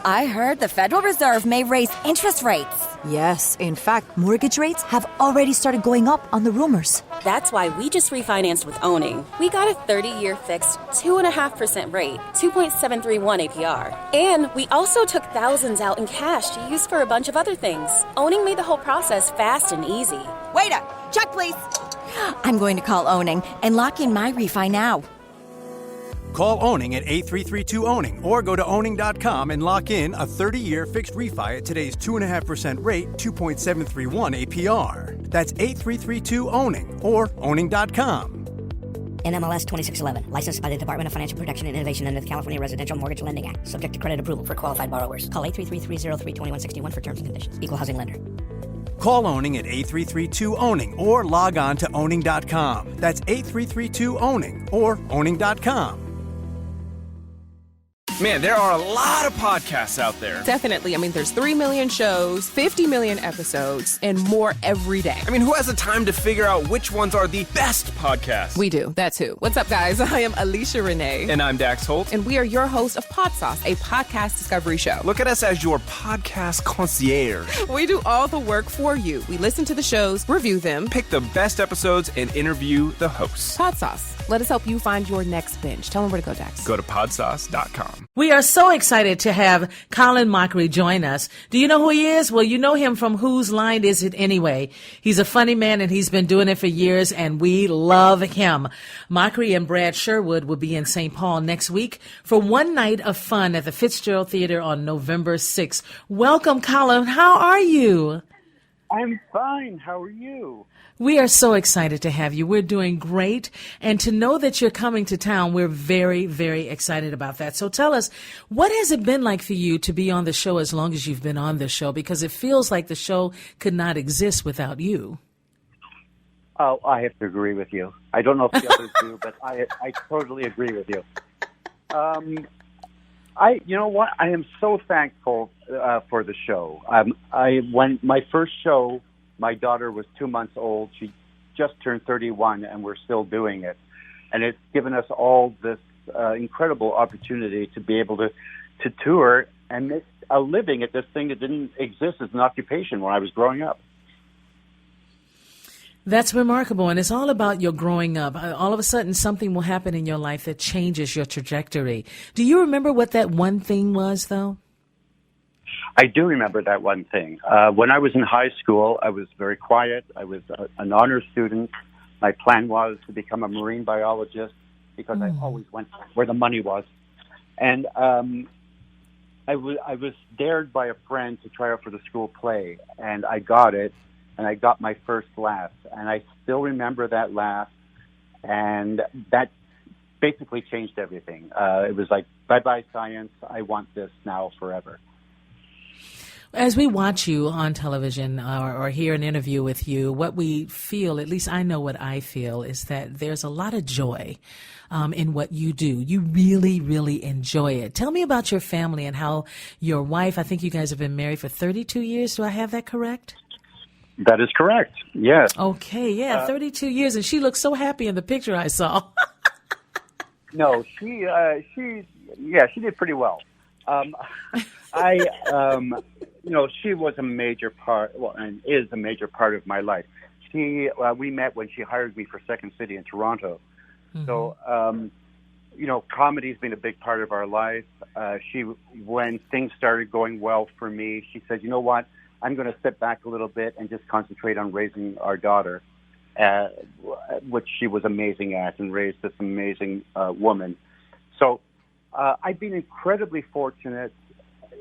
I heard the Federal Reserve may raise interest rates. Yes, in fact, mortgage rates have already started going up on the rumors. That's why we just refinanced with Owning. We got a 30-year fixed 2.5% rate, 2.731 APR. And we also took thousands out in cash to use for a bunch of other things. Owning made the whole process fast and easy. Waiter, check please. I'm going to call Owning and lock in my refi now. Call Owning at 8332-OWNING or go to owning.com and lock in a 30-year fixed refi at today's 2.5% rate, 2.731 APR. That's 8332-OWNING or owning.com. NMLS 2611, licensed by the Department of Financial Protection and Innovation under the California Residential Mortgage Lending Act, subject to credit approval for qualified borrowers. Call 833-303-2161 for terms and conditions. Equal housing lender. Call Owning at 8332-OWNING or log on to owning.com. That's 8332-OWNING or owning.com. Man, there are a lot of podcasts out there. Definitely. I mean, there's 3 million shows, 50 million episodes, and more every day. I mean, who has the time to figure out which ones are the best podcasts? We do. That's who. What's up, guys? I am Alicia Renee. And I'm Dax Holt. And we are your hosts of Pod Sauce, a podcast discovery show. Look at us as your podcast concierge. We do all the work for you. We listen to the shows, review them, pick the best episodes, and interview the hosts. Pod Sauce. Let us help you find your next binge. Tell them where to go, Dax. Go to podsauce.com. We are so excited to have Colin Mockery join us. Do you know who he is? Well, you know him from Whose Line Is It Anyway? He's a funny man, and he's been doing it for years, and we love him. Mockery and Brad Sherwood will be in St. Paul next week for one night of fun at the Fitzgerald Theater on November 6th. Welcome, Colin. How are you? I'm fine. How are you? We are so excited to have you. We're doing great. And to know that you're coming to town, we're very, very excited about that. So tell us, what has it been like for you to be on the show as long as you've been on the show? Because it feels like the show could not exist without you. Oh, I have to agree with you. I don't know if the others do, but I totally agree with you. You know what? I am so thankful for the show. When my first show, my daughter was 2 months old. She just turned 31, and we're still doing it. And it's given us all this incredible opportunity to be able to tour and make a living at this thing that didn't exist as an occupation when I was growing up. That's remarkable, and it's all about your growing up. All of a sudden, something will happen in your life that changes your trajectory. Do you remember what that one thing was, though? I do remember that one thing. When I was in high school, I was very quiet. I was an honor student. My plan was to become a marine biologist because I always went where the money was. And I was dared by a friend to try out for the school play, and I got it, and I got my first laugh. And I still remember that laugh, and that basically changed everything. It was like, bye-bye science, I want this now forever. As we watch you on television or hear an interview with you, what we feel, at least I know what I feel, is that there's a lot of joy in what you do. You really, really enjoy it. Tell me about your family and how your wife, I think you guys have been married for 32 years. Do I have that correct? That is correct, yes. Okay, yeah, 32 years, and she looks so happy in the picture I saw. No, she did pretty well. She was a major part, and is a major part of my life. We met when she hired me for Second City in Toronto. Mm-hmm. So, comedy's been a big part of our life. When things started going well for me, she said, you know what, I'm going to step back a little bit and just concentrate on raising our daughter, which she was amazing at, and raised this amazing woman. So I've been incredibly fortunate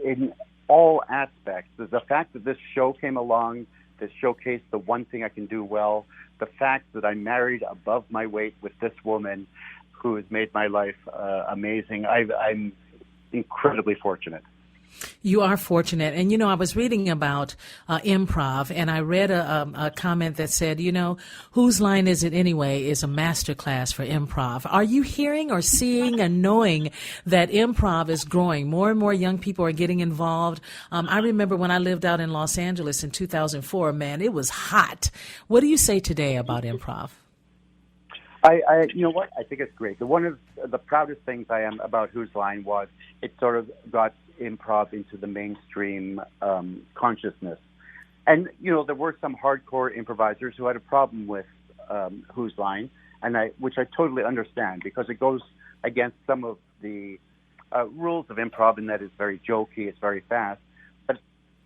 in all aspects. The fact that this show came along, that showcased the one thing I can do well, the fact that I married above my weight with this woman who has made my life amazing. I'm incredibly fortunate. You are fortunate. And, I was reading about improv, and I read a comment that said, Whose Line Is It Anyway is a masterclass for improv. Are you hearing or seeing and knowing that improv is growing? More and more young people are getting involved. I remember when I lived out in Los Angeles in 2004, man, it was hot. What do you say today about improv? You know what? I think it's great. One of the proudest things I am about Whose Line was it sort of got improv into the mainstream consciousness. And, there were some hardcore improvisers who had a problem with Whose Line, which I totally understand, because it goes against some of the rules of improv in that it's very jokey, it's very fast. But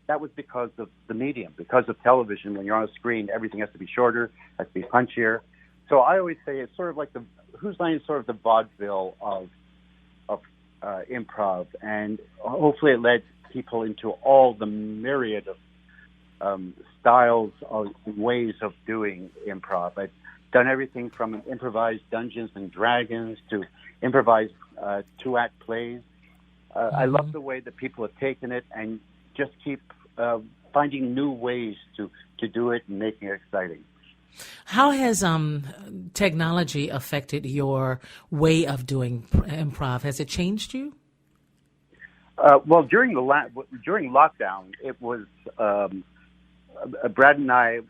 that was because of the medium, because of television. When you're on a screen, everything has to be shorter, has to be punchier. So I always say it's sort of like Whose Line is sort of the vaudeville of improv, and hopefully it led people into all the myriad of styles of ways of doing improv. I've done everything from improvised Dungeons and Dragons to improvised two-act plays. I love the way that people have taken it and just keep finding new ways to do it and making it exciting. How has technology affected your way of doing improv? Has it changed you? Well, during lockdown, it was Brad and I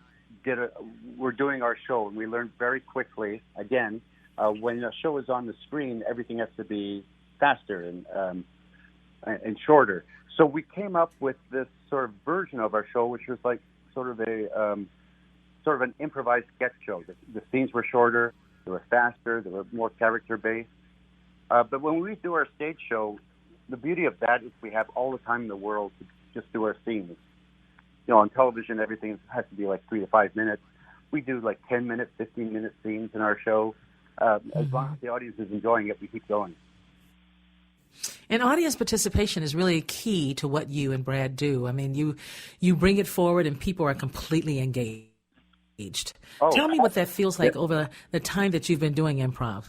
were doing our show, and we learned very quickly. Again, when a show is on the screen, everything has to be faster and shorter. So we came up with this sort of version of our show, which was like sort of an improvised sketch show. The scenes were shorter, they were faster, they were more character-based. But when we do our stage show, the beauty of that is we have all the time in the world to just do our scenes. On television, everything has to be like 3 to 5 minutes. We do like 10-minute, 15-minute scenes in our show. As long as the audience is enjoying it, we keep going. And audience participation is really key to what you and Brad do. I mean, you bring it forward and people are completely engaged. Tell me what that feels like over the time that you've been doing improv.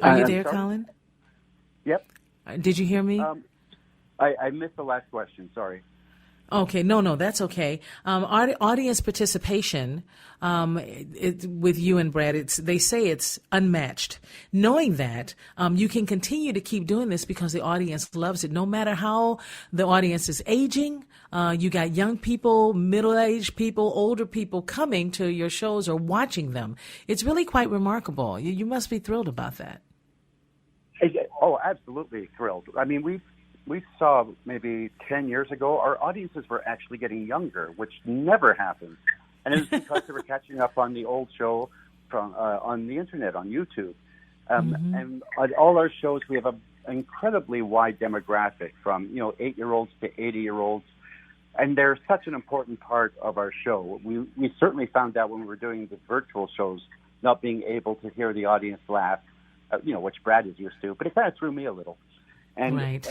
Are you there, sorry? Colin? Yep. Did you hear me? I missed the last question. Sorry. Okay, no, that's okay. Audience participation with you and Brad, they say it's unmatched. Knowing that, you can continue to keep doing this because the audience loves it. No matter how the audience is aging, you got young people, middle-aged people, older people coming to your shows or watching them. It's really quite remarkable. You must be thrilled about that. Oh, absolutely thrilled. I mean, we saw maybe 10 years ago, our audiences were actually getting younger, which never happened. And it was because they were catching up on the old show from on the internet, on YouTube. And on all our shows, we have an incredibly wide demographic from, 8-year-olds to 80-year-olds. And they're such an important part of our show. We certainly found out when we were doing the virtual shows, not being able to hear the audience laugh, which Brad is used to, but it kind of threw me a little. And right.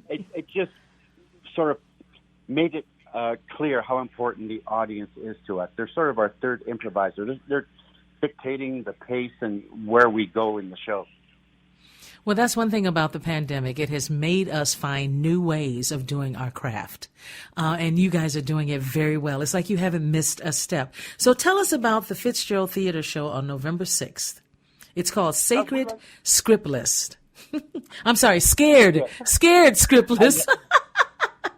It just sort of made it clear how important the audience is to us. They're sort of our third improviser. They're dictating the pace and where we go in the show. Well, that's one thing about the pandemic. It has made us find new ways of doing our craft. And you guys are doing it very well. It's like you haven't missed a step. So tell us about the Fitzgerald Theater Show on November 6th. It's called Sacred Script List. I'm sorry, Scared Script List.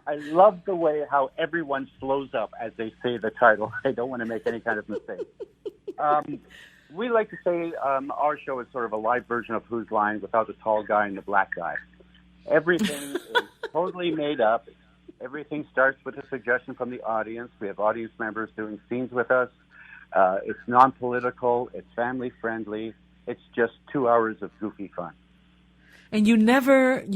I love the way how everyone slows up as they say the title. I don't want to make any kind of mistake. We like to say our show is sort of a live version of Whose Line without the tall guy and the black guy. Everything is totally made up. Everything starts with a suggestion from the audience. We have audience members doing scenes with us. It's non-political. It's family-friendly. It's just 2 hours of goofy fun. And you never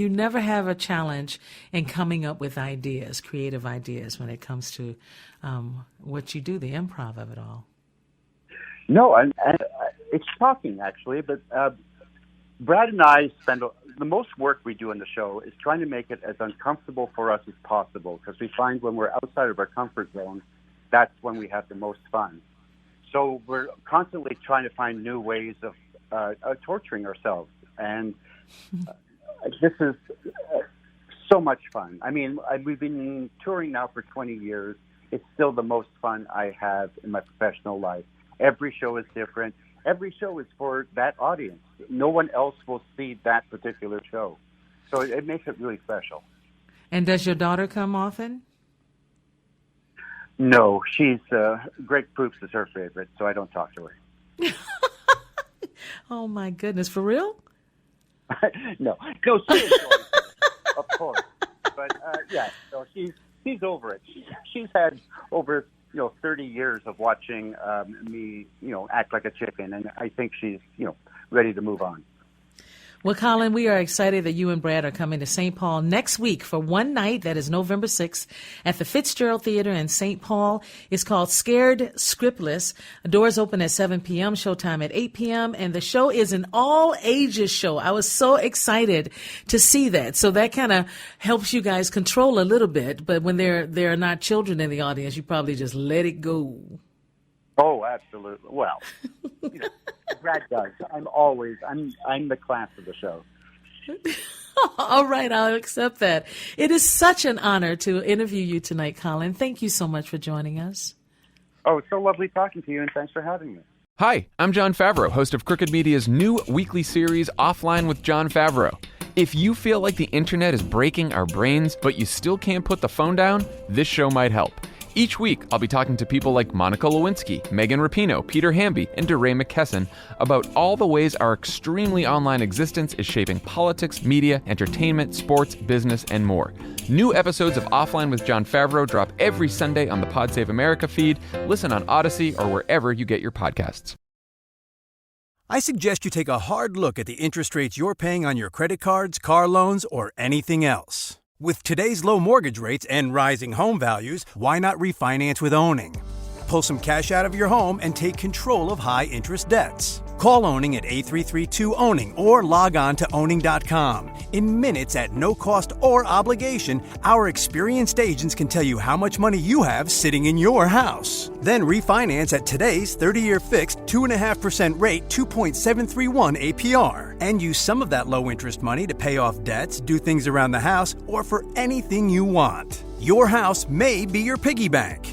have a challenge in coming up with ideas, creative ideas, when it comes to what you do, the improv of it all. No, and it's shocking, actually, but Brad and I spend the most work we do in the show is trying to make it as uncomfortable for us as possible, because we find when we're outside of our comfort zone, that's when we have the most fun. So we're constantly trying to find new ways of torturing ourselves, and this is so much fun. I mean, we've been touring now for 20 years. It's still the most fun I have in my professional life. Every show is different. Every show is for that audience. No one else will see that particular show. So it makes it really special. And does your daughter come often? No, she's Greg Proops is her favorite, so I don't talk to her. Oh, my goodness. For real? No, she enjoys it, of course. But yeah, so she's over it. She's had over 30 years of watching me act like a chicken, and I think she's ready to move on. Well, Colin, we are excited that you and Brad are coming to St. Paul next week for one night. That is November 6th at the Fitzgerald Theater in St. Paul. It's called Scared Scriptless. Doors open at 7 p.m., showtime at 8 p.m., and the show is an all-ages show. I was so excited to see that. So that kind of helps you guys control a little bit, but when there are not children in the audience, you probably just let it go. Oh, absolutely. Well, Brad does. I'm the class of the show. All right, I'll accept that. It is such an honor to interview you tonight, Colin. Thank you so much for joining us. Oh, it's so lovely talking to you, and thanks for having me. Hi, I'm John Favreau, host of Crooked Media's new weekly series, Offline with John Favreau. If you feel like the internet is breaking our brains, but you still can't put the phone down, this show might help. Each week, I'll be talking to people like Monica Lewinsky, Megan Rapinoe, Peter Hamby, and DeRay McKesson about all the ways our extremely online existence is shaping politics, media, entertainment, sports, business, and more. New episodes of Offline with John Favreau drop every Sunday on the Pod Save America feed. Listen on Odyssey or wherever you get your podcasts. I suggest you take a hard look at the interest rates you're paying on your credit cards, car loans, or anything else. With today's low mortgage rates and rising home values, why not refinance with Owning? Pull some cash out of your home and take control of high-interest debts. Call Owning at 833-2-OWNING or log on to owning.com. In minutes at no cost or obligation, our experienced agents can tell you how much money you have sitting in your house. Then refinance at today's 30-year fixed 2.5% rate 2.731 APR. And use some of that low-interest money to pay off debts, do things around the house, or for anything you want. Your house may be your piggy bank.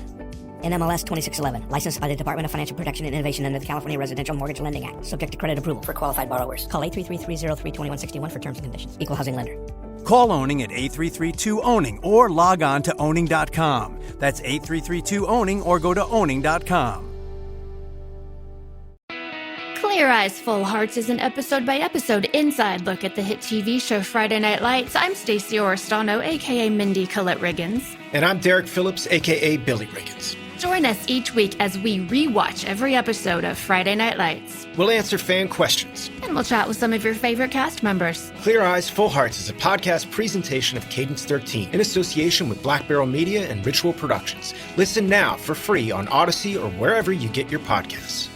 NMLS 2611, licensed by the Department of Financial Protection and Innovation under the California Residential Mortgage Lending Act, subject to credit approval for qualified borrowers. Call 833-303-2161 for terms and conditions. Equal housing lender. Call Owning at 833-2-OWNING or log on to owning.com. That's 833-2-OWNING or go to owning.com. Clear Eyes, Full Hearts is an episode-by-episode inside look at the hit TV show Friday Night Lights. I'm Stacey Oristano, a.k.a. Mindy Collette Riggins. And I'm Derek Phillips, a.k.a. Billy Riggins. Join us each week as we rewatch every episode of Friday Night Lights. We'll answer fan questions. And we'll chat with some of your favorite cast members. Clear Eyes, Full Hearts is a podcast presentation of Cadence 13 in association with Black Barrel Media and Ritual Productions. Listen now for free on Odyssey or wherever you get your podcasts.